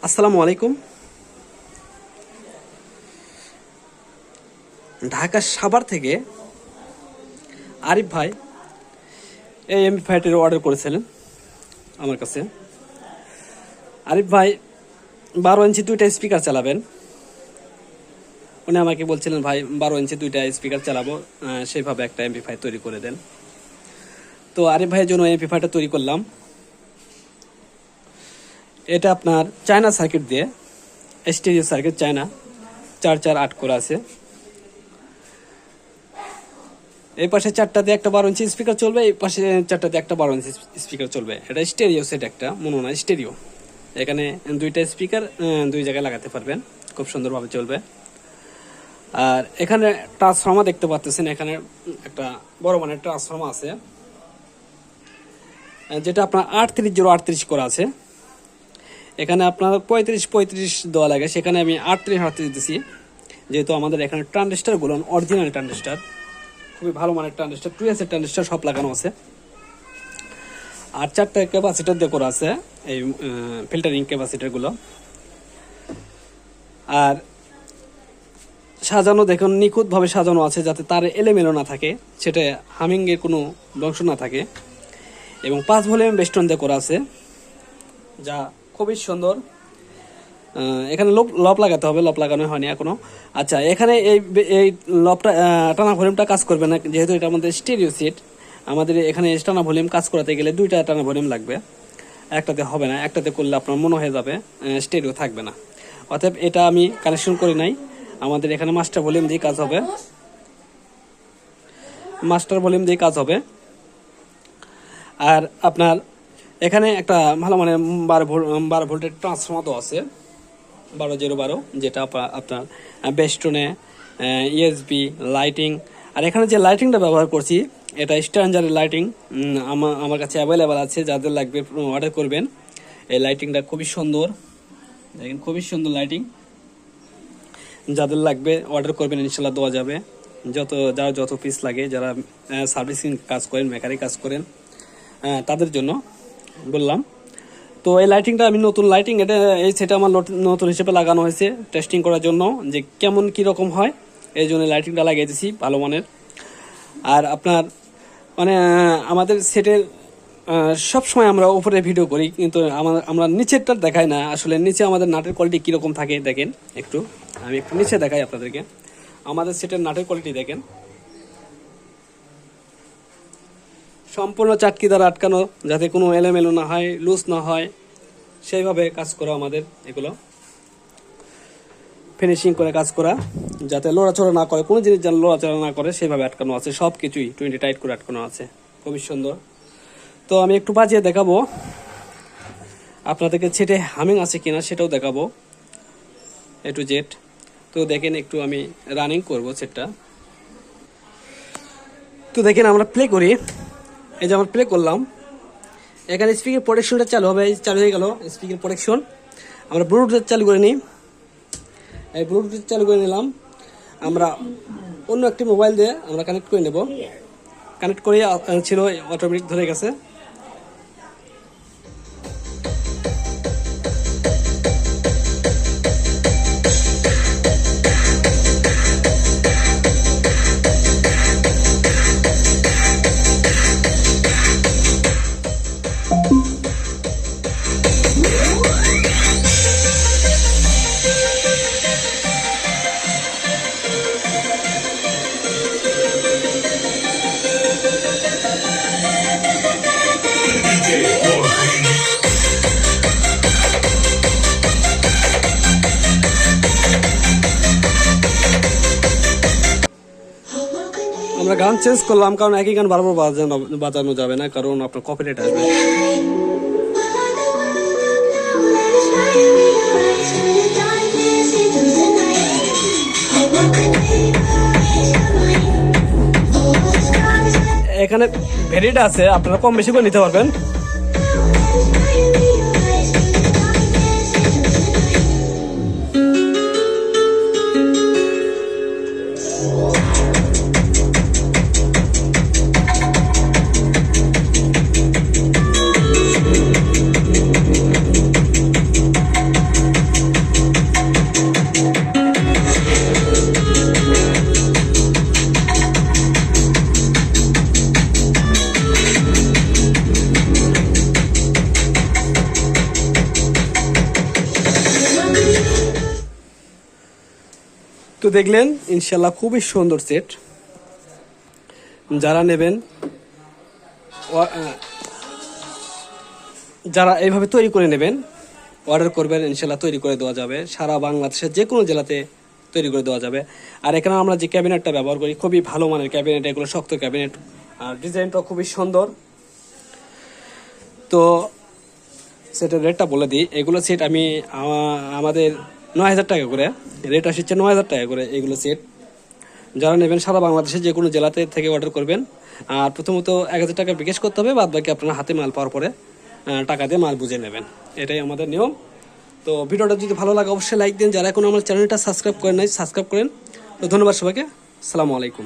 আসসালামু আলাইকুম। ঢাকা সাভার থেকে আরিফ ভাই এই এমপি5টির অর্ডার করেছিলেন আমার কাছে। আরিফ ভাই 12 ইঞ্চি 2টা স্পিকার চালাবেন। উনি আমাকে বলছিলেন ভাই 12 ইঞ্চি 2টা স্পিকার চালাবো, সেইভাবে একটা এমপি5 তৈরি করে দেন। তো আরিফ ভাইয়ের জন্য এমপি5টা তৈরি করলাম। এটা আপনার চায়না সার্কিট দিয়ে, স্টেরিও সার্কিট চায়না 4-4-8 করে আছে। এই পাশে 4টা দিয়ে একটা 12 ইঞ্চি স্পিকার চলবে, এই পাশে 4টা দিয়ে একটা 12 ইঞ্চি স্পিকার চলবে। এটা স্টেরিও সেট, একটা মনে হয় স্টেরিও। এখানে 2টা স্পিকার 2 জায়গায় লাগাতে পারবেন, খুব সুন্দরভাবে চলবে। আর এখানে ট্রান্সফর্মার দেখতে পাচ্ছেন, এখানে একটা বড় মানের ট্রান্সফর্মার আছে, যেটা আপনার 38-038 করা আছে। এখানে আপনার 35-35 দেওয়া লাগে, সেখানে আমি 38-38 দিচ্ছি, যেহেতু আমাদের এখানে ট্রানজিস্টারগুলো অরিজিনাল ট্রানজিস্টার, খুবই ভালো মানের ট্রানজিস্টার, 2S এর ট্রানজিস্টার সব লাগানো আছে। আর 4টা ক্যাপাসিটার দিয়ে করা আছে, এই ফিল্টারিং ক্যাপাসিটারগুলো। আর সাজানো দেখুন, নিখুঁতভাবে সাজানো আছে, যাতে তার এলোমেলো না থাকে, সেটা হামিংয়ের কোনো বংশ না থাকে। এবং 5 ভলিউম বেস্টন দিয়ে করা আছে, যা খুবই সুন্দর। এখানে লপ লাগাতে হবে, লপ লাগানো হয়নি এখনো। আচ্ছা, এখানে এই লপটা টানা ভলিউমটা কাজ করবে না, যেহেতু এটা আমাদের স্টেরিও সেট। আমাদের এখানে টানা ভলিউম কাজ করাতে গেলে 2টা টানা ভলিউম লাগবে, একটাতে হবে না। একটাতে করলে আপনার মনে হয়ে যাবে স্টেরিও থাকবে না। অতএব এটা আমি কানেকশন করি নাই, আমাদের এখানে মাস্টার ভলিউম দিয়ে কাজ হবে, মাস্টার ভলিউম দিয়ে কাজ হবে। আর আপনার এখানে একটা ভালো মানে 12 ভোল্টের ট্রান্সফর্মার তো আছে, 12-0-12, যেটা আপনার বেস্টনে ইএসবি লাইটিং। আর এখানে যে লাইটিংটা ব্যবহার করছি, এটা স্ট্যান্ডার্ড লাইটিং আমার কাছে অ্যাভেলেবেল আছে, যাদের লাগবে অর্ডার করবেন। এই লাইটিংটা খুবই সুন্দর, দেখেন খুবই সুন্দর লাইটিং। যাদের লাগবে অর্ডার করবেন, ইনশাল্লাহ দেওয়া যাবে। যারা যত পিস লাগে, যারা সার্ভিসিং কাজ করেন, মেকানিক কাজ করেন, তাদের জন্য বললাম। তো এই লাইটিংটা আমি নতুন লাইটিং, এটা এই সেটা আমার নতুন হিসেবে লাগানো হয়েছে টেস্টিং করার জন্য, যে কেমন কীরকম হয়। এই জন্য লাইটিংটা লাগিয়ে দিয়েছি ভালো মানের। আর আপনার মানে আমাদের সেটের সবসময় আমরা উপরে ভিডিও করি, কিন্তু আমরা নিচেরটা দেখাই না। আসলে নিচে আমাদের নাটের কোয়ালিটি কীরকম থাকে দেখেন, আমি একটু নিচে দেখাই আপনাদেরকে। আমাদের সেটের নাটের কোয়ালিটি দেখেন, সম্পূর্ণ চাটকি দ্বারা আটকানো, যাতে কোনো এলোমেলো না হয়, লুজ না হয়, সেইভাবে কাজ করা আমাদের। এগুলো ফিনিশিং করে কাজ করা, যাতে লড়াচড়া না করে, কোনো জিনিস যেন লড়াচড়া না করে, সেভাবে আটকানো আছে। সব কিছুই 20 টাইট করে আটকানো আছে, খুবই সুন্দর। তো আমি একটু বাজিয়ে দেখাবো আপনাদেরকে, সেটে হামিং আছে কিনা সেটাও দেখাবো, A to Z। তো দেখেন, একটু আমি রানিং করব সেটটা। তো দেখেন, আমরা প্লে করি। এই যে আমরা প্লে করলাম, এখানে স্পিকার প্রোটেকশনটা চালু হবে, চালু হয়ে গেল স্পিকার প্রোটেকশন। আমরা ব্লুটুথ চালু করে নিই, এই ব্লুটুথ চালু করে নিলাম। আমরা অন্য একটি মোবাইল দিয়ে আমরা কানেক্ট করে নেব, কানেক্ট করে ছিল অটোমেটিক ধরে গেছে। আমরা গান চেঞ্জ করলাম, কারণ একই গান বারবার বাজানো যাবে না, কারণ আপনার কপিরাইট আসবে। এখানে ভ্যারিয়েন্ট আছে, আপনারা কম বেশি করে নিতে পারবেন। তো দেখলেন ইনশাল্লাহ খুবই সুন্দর সেট। যারা নেবেন যারা এইভাবে তৈরি করে নেবেন, অর্ডার করবেন, ইনশাল্লাহ তৈরি করে দেওয়া যাবে। সারা বাংলাদেশের যে কোনো জেলাতে তৈরি করে দেওয়া যাবে। আর এখানে আমরা যে ক্যাবিনেটটা ব্যবহার করি খুবই ভালো মানের ক্যাবিনেট, এগুলো শক্ত ক্যাবিনেট, আর ডিজাইনটাও খুবই সুন্দর। তো সেটের রেটটা বলে দিই। এগুলো সেট আমি আমাদের 9,000 টাকা করে রেট আসছে, 9,000 টাকা করে এগুলো সেট। যারা নেবেন সারা বাংলাদেশের যে কোনো জেলাতে থেকে অর্ডার করবেন। আর প্রথমত 1,000 টাকা বিকাশ করতে হবে, বাদ বাকি আপনার হাতে মাল পাওয়ার পরে টাকা দিয়ে মাল বুঝে নেবেন, এটাই আমাদের নিয়ম। তো ভিডিওটা যদি ভালো লাগে অবশ্যই লাইক দিন। যারা এখন আমার চ্যানেলটা সাবস্ক্রাইব করেন নাই সাবস্ক্রাইব করেন। তো ধন্যবাদ সবাইকে, আসসালামু আলাইকুম।